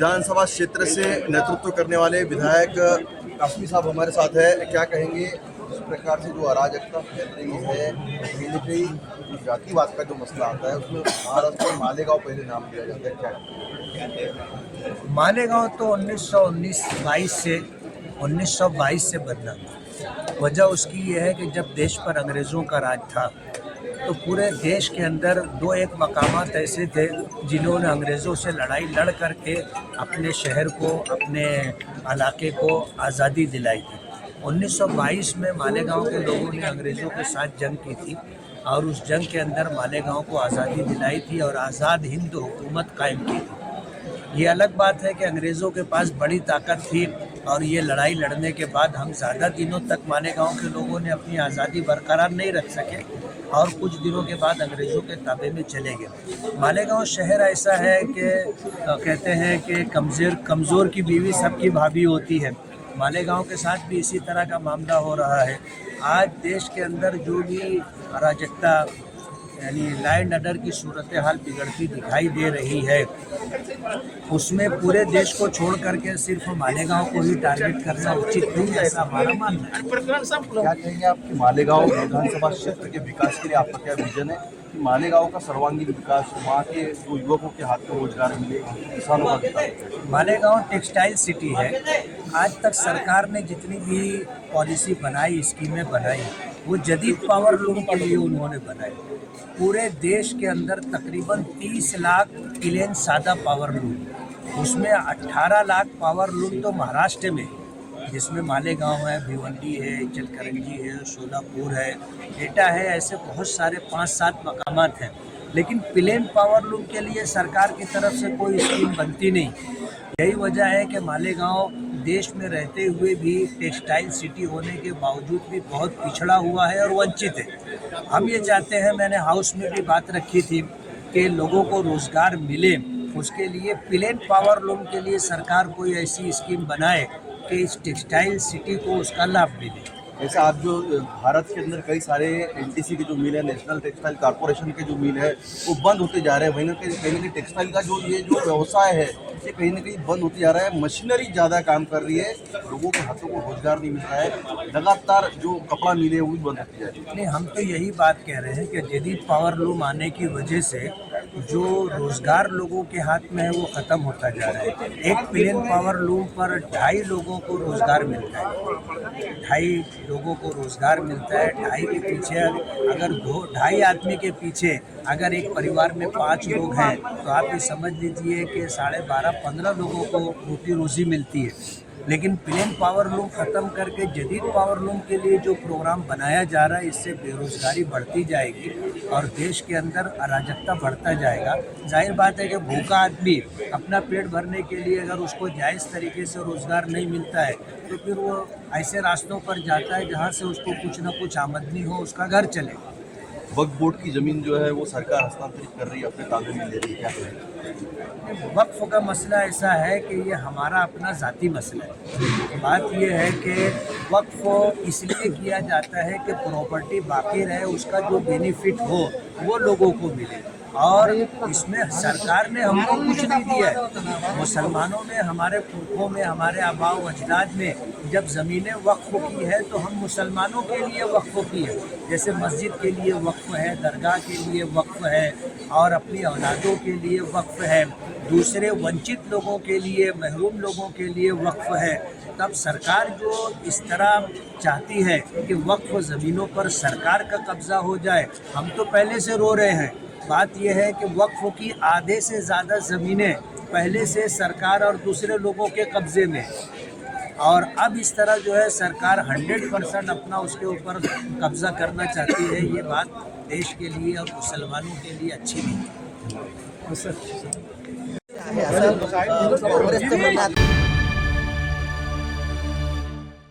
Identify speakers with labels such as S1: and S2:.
S1: विधानसभा क्षेत्र से नेतृत्व करने वाले विधायक कासमी साहब हमारे साथ है। क्या कहेंगे इस प्रकार से जो अराजकता फैल रही है, कहीं न कहीं जो जातिवाद का जो मसला आता है उसमें महाराष्ट्र में मालेगांव पहले नाम दिया जाता है, क्या?
S2: मालेगांव तो 1922 से बदला। वजह उसकी ये है कि जब देश पर अंग्रेज़ों का राज था तो पूरे देश के अंदर दो एक मकामात ऐसे थे जिन्होंने अंग्रेज़ों से लड़ाई लड़ करके अपने शहर को, अपने इलाके को आज़ादी दिलाई थी। 1922 में मालेगांव के लोगों ने अंग्रेज़ों के साथ जंग की थी और उस जंग के अंदर मालेगांव को आज़ादी दिलाई थी और आज़ाद हिंद हुकूमत कायम की थी। ये अलग बात है कि अंग्रेज़ों के पास बड़ी ताकत थी और ये लड़ाई लड़ने के बाद हम ज़्यादा दिनों तक मालेगांव के लोगों ने अपनी आज़ादी बरकरार नहीं रख सके और कुछ दिनों के बाद अंग्रेज़ों के ताबे में चले गए। मालेगांव शहर ऐसा है कि कहते हैं कि कमज़ोर की बीवी सबकी भाभी होती है। मालेगांव के साथ भी इसी तरह का मामला हो रहा है। आज देश के अंदर जो भी अराजकता यानी लॉ एंड ऑर्डर की सूरत हाल बिगड़ती दिखाई दे रही है, उसमें पूरे देश को छोड़ करके सिर्फ मालेगांव को ही टारगेट करना उचित नहीं, ऐसा हमारा मानना है।
S1: क्या कहेंगे आप कि मालेगांव विधानसभा क्षेत्र के विकास के लिए आपका क्या विजन है कि मालेगांव का सर्वांगीण विकास, वहाँ के जो युवकों के हाथ में रोजगार मिले, किसानों का विकास?
S2: मालेगांव टेक्सटाइल सिटी है। आज तक सरकार ने जितनी भी पॉलिसी बनाई, स्कीमें बनाई, वो जदीद पावर लूम के लिए उन्होंने बनाई। पूरे देश के अंदर तकरीबन 30 लाख प्लेन सादा पावर लूम, उसमें 18 लाख पावर लूम तो महाराष्ट्र में, जिसमें मालेगांव है, भिवंडी है, इचलकरंजी है, सोलापुर है, एटा है, ऐसे बहुत सारे 5-7 मकामात हैं। लेकिन प्लेन पावर लूम के लिए सरकार की तरफ से कोई स्कीम बनती नहीं। यही वजह है कि मालेगांव देश में रहते हुए भी टेक्सटाइल सिटी होने के बावजूद भी बहुत पिछड़ा हुआ है और वंचित है। हम ये चाहते हैं, मैंने हाउस में भी बात रखी थी कि लोगों को रोज़गार मिले, उसके लिए प्लेन पावर लूम के लिए सरकार कोई ऐसी स्कीम बनाए कि इस टेक्सटाइल सिटी को उसका लाभ मिले।
S1: जैसे आप जो भारत के अंदर कई सारे एनटीसी के जो मिल है, नेशनल टेक्सटाइल कॉर्पोरेशन के जो मिल है, वो बंद होते जा रहे हैं। वहीं कहीं ना कहीं टेक्सटाइल का जो व्यवसाय है ये कहीं ना कहीं बंद होते जा रहा है। मशीनरी ज़्यादा काम कर रही है, लोगों के हाथों को रोजगार नहीं मिल रहा है। लगातार जो कपड़ा मिले वो भी बंद होते जा रही है।
S2: नहीं, हम तो यही बात कह रहे हैं कि जदीद पावर लूम आने की वजह से जो रोज़गार लोगों के हाथ में है वो ख़त्म होता जा रहा है। एक प्लेन पावर लूम पर 2.5 लोगों को रोज़गार मिलता है, 2.5 लोगों को रोज़गार मिलता है। 2.5 के पीछे अगर 2.5 आदमी के पीछे अगर एक परिवार में 5 लोग हैं तो आप ये समझ लीजिए कि 12.5-15 लोगों को रोटी रोज़ी मिलती है। लेकिन प्लेन पावर लूम ख़त्म करके जदीद पावर लूम के लिए जो प्रोग्राम बनाया जा रहा है, इससे बेरोज़गारी बढ़ती जाएगी और देश के अंदर अराजकता बढ़ता जाएगा। जाहिर बात है कि भूखा आदमी अपना पेट भरने के लिए अगर उसको जायज़ तरीके से रोज़गार नहीं मिलता है तो फिर वो ऐसे रास्तों पर जाता है जहाँ से उसको कुछ ना कुछ आमदनी हो, उसका घर चले।
S1: वक्फ बोर्ड की ज़मीन जो है वो सरकार हस्तांतरित कर रही है, अपने ताबे में ले रही है, क्या करें?
S2: वक्फ का मसला ऐसा है कि ये हमारा अपना ज़ाती मसला है। बात ये है कि वक्फ इसलिए किया जाता है कि प्रॉपर्टी बाकी रहे, उसका जो बेनिफिट हो वो लोगों को मिले और इसमें सरकार ने हमको कुछ नहीं दिया है। मुसलमानों ने, हमारे पुरखों में, हमारे आबाओ अजदाद ने जब ज़मीनें वक्फ की है तो हम मुसलमानों के लिए वक्फ की है। जैसे मस्जिद के लिए वक्फ है, दरगाह के लिए वक्फ है और अपनी औलादों के लिए वक्फ है, दूसरे वंचित लोगों के लिए, महरूम लोगों के लिए वक्फ है। तब सरकार जो इस तरह चाहती है कि वक्फ ज़मीनों पर सरकार का कब्ज़ा हो जाए, हम तो पहले से रो रहे हैं। बात यह है कि वक्फ की आधे से ज़्यादा ज़मीनें पहले से सरकार और दूसरे लोगों के कब्ज़े में, और अब इस तरह जो है सरकार 100% अपना उसके ऊपर कब्ज़ा करना चाहती है। ये बात देश के लिए और मुसलमानों के लिए अच्छी नहीं है।